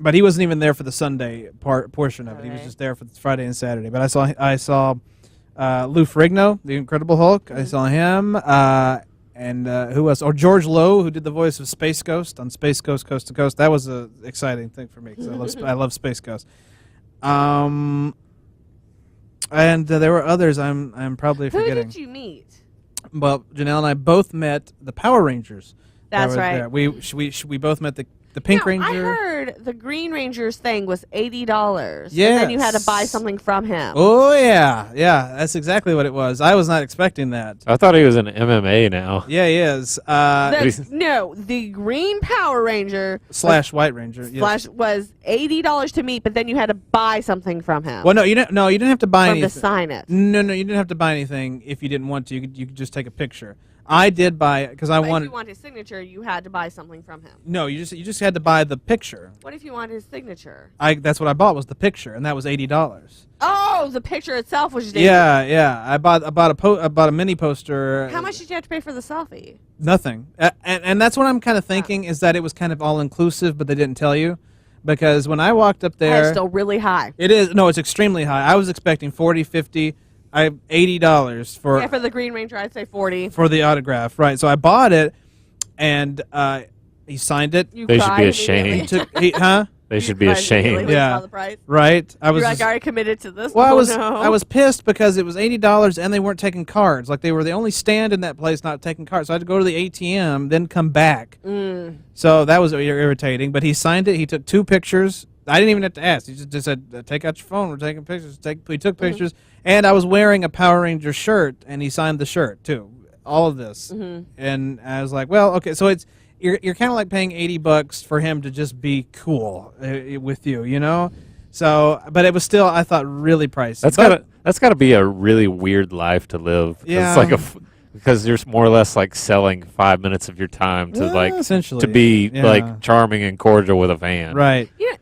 But he wasn't even there for the Sunday portion of it. He was Okay. just there for the Friday and Saturday. But I saw Lou Ferrigno, the Incredible Hulk. I saw him. And who else? Or George Lowe, who did the voice of Space Ghost on Space Ghost Coast to Coast. That was an exciting thing for me because I love Space Ghost. And there were others I'm probably Who forgetting. did you meet? Well, Janelle and I both met the Power Rangers. that That's were right. there. We both met the Pink Ranger. I heard the Green Ranger's thing was $80. Yes. And then you had to buy something from him. Oh yeah, that's exactly what it was. I was not expecting that. I thought he was in MMA now. Yeah, he is. The Green Power Ranger Slash White Ranger. Yes. was $80 to meet, but then you had to buy something from him. Well, no, you didn't have to buy anything. To sign it. No, you didn't have to buy anything if you didn't want to. You could just take a picture. I did buy it because I But wanted. if you want his signature, you had to buy something from him. No, you just had to buy the picture. What if you wanted his signature? That's what I bought was the picture, and that was $80. Oh, the picture itself was just $80. Yeah. I bought a mini poster. How much did you have to pay for the selfie? Nothing. And that's what I'm kind of thinking is that it was kind of all inclusive, but they didn't tell you, because when I walked up there, That's still really high. it is it's extremely high. I was expecting 40, 50. I have $80 for For the Green Ranger, I'd say 40. for the autograph, right? So I bought it, and he signed it. You They should cried be immediately. ashamed. They should be Cried immediately ashamed. when you Yeah. saw the price. Right? I You're was like, just- I already committed to this. well, Oh, no. I was pissed because it was $80 and they weren't taking cards. Like, they were the only stand in that place not taking cards. So I had to go to the ATM, then come back. So that was irritating. But he signed it. He took 2 pictures. I didn't even have to ask. He just said, "Take out your phone. We're taking pictures." He took pictures, and I was wearing a Power Ranger shirt, and he signed the shirt too. All of this, and I was like, "Well, okay." So you're kind of like paying $80 for him to just be cool with you, you know. So, but it was still, I thought, really pricey. That's gotta be a really weird life to live. 'Cause Yeah. It's like because you're more or less like selling 5 minutes of your time to essentially to be yeah. like charming and cordial with a fan. Right. Yeah.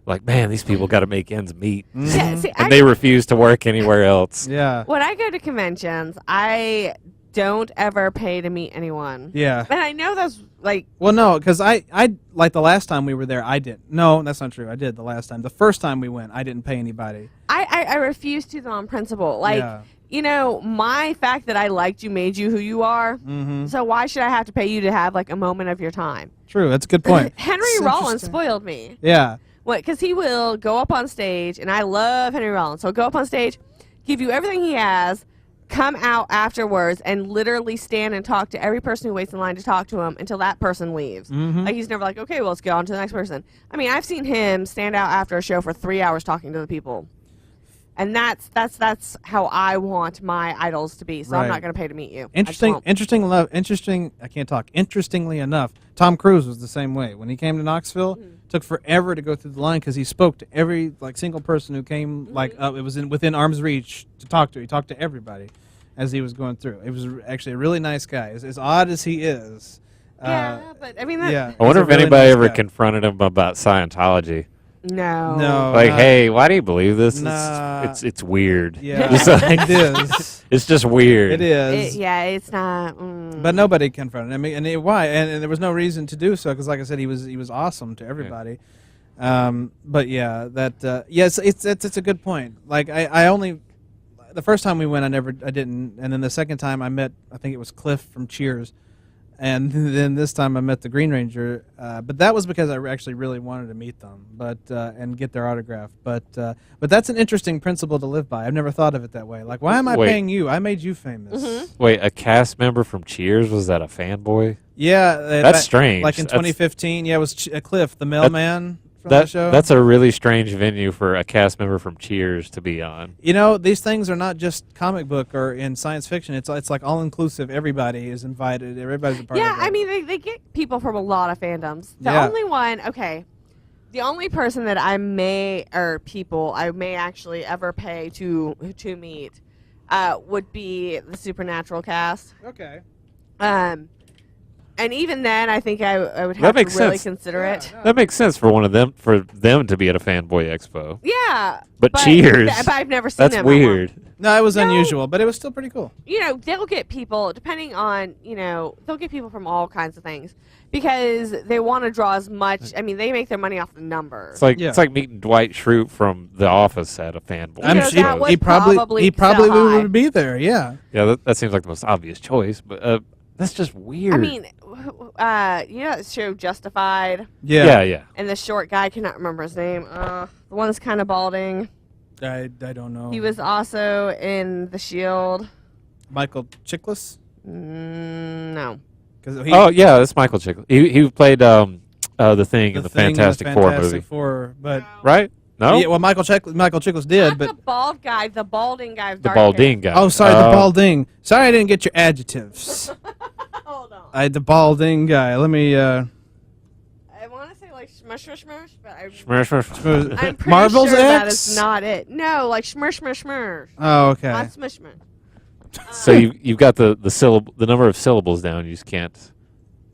Like, man, these people got to make ends meet, Yeah, see, and they refuse to work anywhere else. Yeah. when I go to conventions, I don't ever pay to meet anyone. Yeah. And I know that's like, Well, no, because I like the last time we were there, I didn't. No, that's not true. I did the last time. The first time we went, I didn't pay anybody. I refuse to though on principle. Like, Yeah. you know, my fact that I liked you made you who you are. Mm-hmm. So why should I have to pay you to have like a moment of your time? True. That's a good point. Henry It's Rollins interesting. spoiled me. Yeah. What? Because he will go up on stage, and I love Henry Rollins. So go up on stage, give you everything he has, come out afterwards, and literally stand and talk to every person who waits in line to talk to him until that person leaves. Mhm. Like, he's never like, okay, well, let's go on to the next person. I mean, I've seen him stand out after a show for 3 hours talking to the people. And that's how I want my idols to be. So I'm Right. not going to pay to meet you. I just won't. Interesting. I can't talk. Interestingly enough, Tom Cruise was the same way. When he came to Knoxville, took forever to go through the line because he spoke to every single person who came. It was within arm's reach to talk to. He talked to everybody as he was going through. It was actually a really nice guy. As odd as he is. Yeah, but I mean, that, Yeah. I wonder he's if a really anybody nice ever guy. confronted him about Scientology. no. No. Like, not- hey, why do you believe this? Nah. It's weird. Yeah. Just like- it is. It's just weird. It is. It's not. But nobody confronted him. I mean, why? And there was no reason to do so because, like I said, he was awesome to everybody. But yeah, that yes, it's a good point. Like I only the first time we went, I didn't, and then the second time I met, I think it was Cliff from Cheers, and then this time I met the Green Ranger. But that was because I actually really wanted to meet them, and get their autograph. But that's an interesting principle to live by. I've never thought of it that way. Like, why am I Wait. paying you? I made you famous. Wait, a cast member from Cheers, was that a fanboy? Yeah, That's strange. Like in That's- 2015, yeah, it was Cliff, the mailman from the show. That's a really strange venue for a cast member from Cheers to be on. You know, these things are not just comic book or in science fiction. It's like all inclusive. Everybody is invited. Everybody's a part of it. Yeah, I mean, they get people from a lot of fandoms. The Yeah. only one, okay, the only person that I may actually ever pay to meet would be the Supernatural cast. Okay. And even then, I think I would That have to makes really sense. consider it. That makes sense for them to be at a Fanboy Expo. Yeah. But Cheers, But I've never seen that's them at one. weird. No, it was No. unusual, but it was still pretty cool. You know, they'll get people, depending on, they'll get people from all kinds of things because they want to draw as much. I mean, they make their money off the number. It's like Yeah. it's like meeting Dwight Schrute from The Office at a Fanboy. I'm know, sure that would he probably probably sell high. would be there. Yeah. Yeah, that seems like the most obvious choice, but that's just weird. I mean, you know that show Justified? yeah. And the short guy, I cannot remember his name. The one that's kind of balding. I don't know. He was also in The Shield. Michael Chiklis. No. Oh yeah, that's Michael Chiklis. He played the Thing in the Thing in Fantastic Four movie, Fantastic Four, but right? No, yeah, well, Michael Chiklis did, Not but the bald guy, the balding guy. With the dark hair. balding guy. oh, sorry, the balding. Sorry, I didn't get your adjectives. Hold on. The balding guy. Let me. I want to say like shmush, but I'm pretty Marvel's sure that X? is not it. No, like shmush. Oh, okay. Not smush. So you've got the number of syllables down. You just can't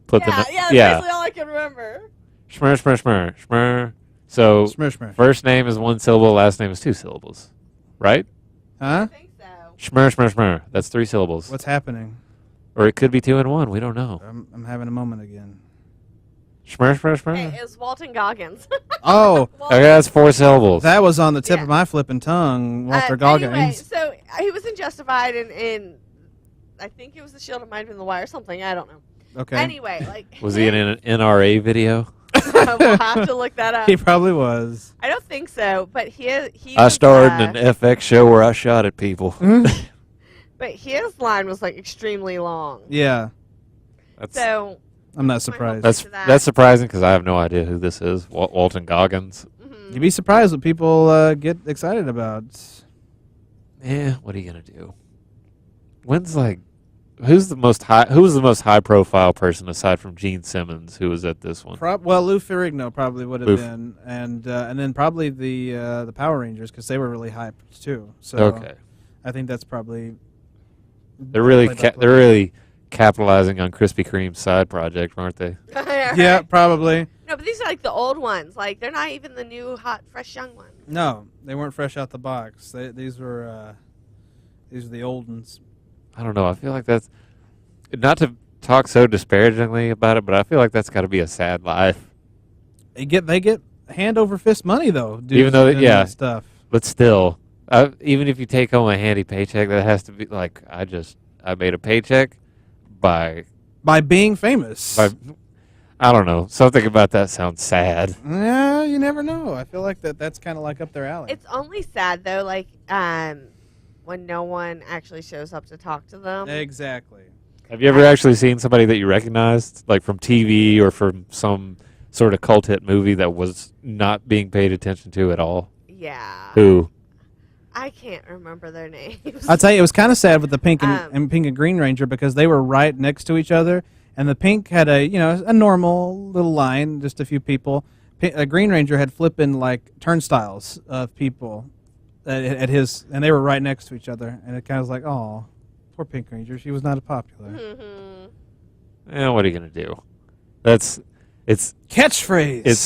put Yeah, them. that's basically all I can remember. Shmur. So Smurf. first name is one syllable, last name is two syllables, right? Huh? I think so. Shmur. That's three syllables. What's happening? Or it could be two in one. We don't know. I'm having a moment again. Hey, Shmur. it was Walton Goggins. Oh, Okay, that's four syllables. that was on the tip Yeah. of my flipping tongue, Walter Goggins. Anyway, so he was in Justified, and I think it was The Shield. It might have been The Wire or something. I don't know. Okay. Anyway, like Was he in an NRA video? we'll have to look that up. He probably was. I don't think so, but he I was, starred in an FX show where I shot at people. but his line was like extremely long. Yeah, That's So I'm not surprised. that's surprising because I have no idea who this is. Walton Goggins. You'd be surprised what people get excited about. Yeah, what are you gonna do? Who was the most high profile person aside from Gene Simmons who was at this one? Well, Lou Ferrigno probably would have Lou been, and then probably the Power Rangers because they were really hyped too. So Okay, I think that's probably they're really play-by-play. they're really capitalizing on Krispy Kreme's side project, aren't they? Yeah, probably. No, but these are like the old ones. Like they're not even the new, hot, fresh, young ones. No, they weren't fresh out the box. These were the old ones. I don't know. I feel like that's not to talk so disparagingly about it, but I feel like that's got to be a sad life. They get hand over fist money though. Dudes Even though, doing yeah. that stuff. But still, even if you take home a handy paycheck, that has to be like I made a paycheck by being famous. I don't know. Something about that sounds sad. Yeah, you never know. I feel like that's kind of like up their alley. It's only sad though, like when no one actually shows up to talk to them. Exactly. Have you ever actually seen somebody that you recognized, like from TV or from some sort of cult hit movie that was not being paid attention to at all? Yeah. Who? I can't remember their names. I'll tell you, it was kind of sad with the Pink Um, and Pink and Green Ranger because they were right next to each other, and the Pink had a normal little line, just a few people. Green Ranger had flipping like turnstiles of people at his, and they were right next to each other, and it kind of was like, oh, poor Pink Ranger, she was not as popular. Mhm. What are you gonna do? It's Catchphrase. It's